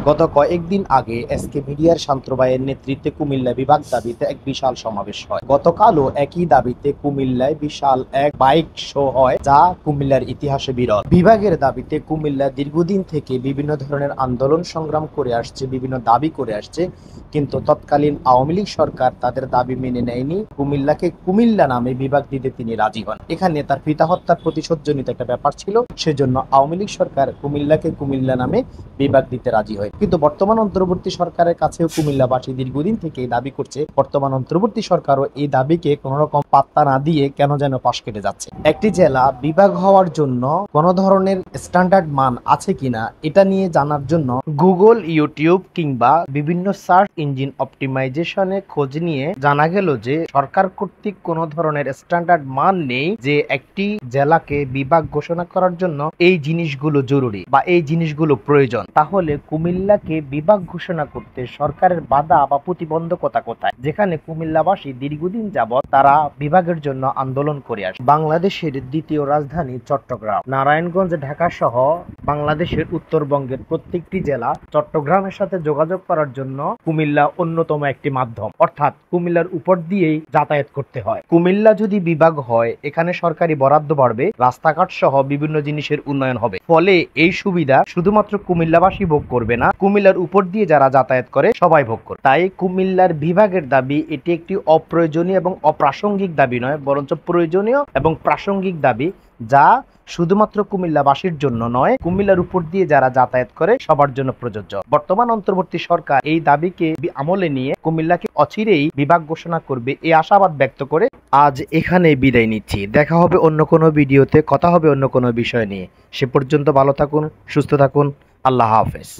গত কয়েকদিন আগে এসকে মিডিয়ার শান্ত ভাইয়ের নেতৃত্বে কুমিল্লা বিভাগ দাবিতে এক বিশাল সমাবেশ হয়। গতকালও একই দাবিতে কুমিল্লায় বিশাল এক বাইক শো হয়, যা কুমিল্লার ইতিহাসে বিরল। বিভাগের দাবিতে কুমিল্লা দীর্ঘদিন থেকে বিভিন্ন ধরনের আন্দোলন সংগ্রাম করে আসছে, বিভিন্ন দাবি করে আসছে, কিন্তু তৎকালীন আওয়ামী লীগ সরকার তাদের দাবি মেনে নেয়নি। কুমিল্লাকে কুমিল্লা নামে বিভাগ দিতে তিনি রাজি হন। এখানে তার পিতা হত্যার প্রতিশোধজনিত একটা ব্যাপার ছিল, সেজন্য আওয়ামী লীগ সরকার কুমিল্লাকে কুমিল্লা নামে বিভাগ দিতে রাজি হয়। কিন্তু বর্তমান অন্তর্বর্তী সরকারের কাছেও কুমিল্লাবাসী দীর্ঘদিন থেকে এই দাবি করছে। বর্তমান অন্তর্বর্তী সরকারও এই দাবিকে কোনো রকম পাত্তা না দিয়ে কেন যেন পাশ কেটে যাচ্ছে। একটি জেলা বিভাগ হওয়ার জন্য কোনো ধরনের স্ট্যান্ডার্ড মান আছে কিনা এটা নিয়ে জানার জন্য গুগল, ইউটিউব কিংবা বিভিন্ন সার্চ ইঞ্জিন অপটিমাইজেশনে খোঁজ নিয়ে জানা গেল যে সরকার কর্তৃক কোনো ধরনের স্ট্যান্ডার্ড মান নেই যে একটি জেলাকে বিভাগ ঘোষণা করার জন্য এই জিনিসগুলো জরুরি বা এই জিনিসগুলো প্রয়োজন। তাহলে কুমিল্লাকে বিভাগ ঘোষণা করতে সরকারের বাধা বা প্রতিবন্ধকতা কোথায়, যেখানে কুমিল্লাবাসী দীর্ঘদিন যাবৎ তারা বিভাগের জন্য আন্দোলন করে আসে। বাংলাদেশের দ্বিতীয় রাজধানী চট্টগ্রাম, নারায়ণগঞ্জ, ঢাকা সহ বাংলাদেশের উত্তরবঙ্গের প্রত্যেকটি জেলা চট্টগ্রামের সাথে যোগাযোগ করার জন্য কুমিল্লা অন্যতম একটি মাধ্যম, অর্থাৎ কুমিল্লার উপর দিয়েই যাতায়াত করতে হয়। কুমিল্লা যদি বিভাগ হয়, এখানে সরকারি বরাদ্দ বাড়বে, রাস্তাঘাট সহ বিভিন্ন জিনিসের উন্নয়ন হবে। ফলে এই সুবিধা শুধুমাত্র কুমিল্লাবাসী ভোগ করবে না, কুমিল্লার উপর দিয়ে যারা যাতায়াত করে সবাই ভোগ করে। তাই কুমিল্লার বিভাগের দাবি এটি একটি অপ্রয়োজনীয় এবং অপ্রাসঙ্গিক দাবি নয়, বরঞ্চ প্রয়োজনীয় এবং প্রাসঙ্গিক দাবি, যা শুধুমাত্র কুমিল্লাবাসীর জন্য নয়, কুমিল্লার উপর দিয়ে যারা যাতায়াত করে সবার জন্য প্রযোজ্য। বর্তমান অন্তর্বর্তী সরকার এই দাবিকে আমলে নিয়ে কুমিল্লাকে অচিরেই বিভাগ ঘোষণা করবে এই আশাবাদ ব্যক্ত করে আজ এখানে বিদায় নিচ্ছি। দেখা হবে অন্য কোনো ভিডিওতে, কথা হবে অন্য কোনো বিষয় নিয়ে। সে পর্যন্ত ভালো থাকুন, সুস্থ থাকুন। আল্লাহ হাফেজ।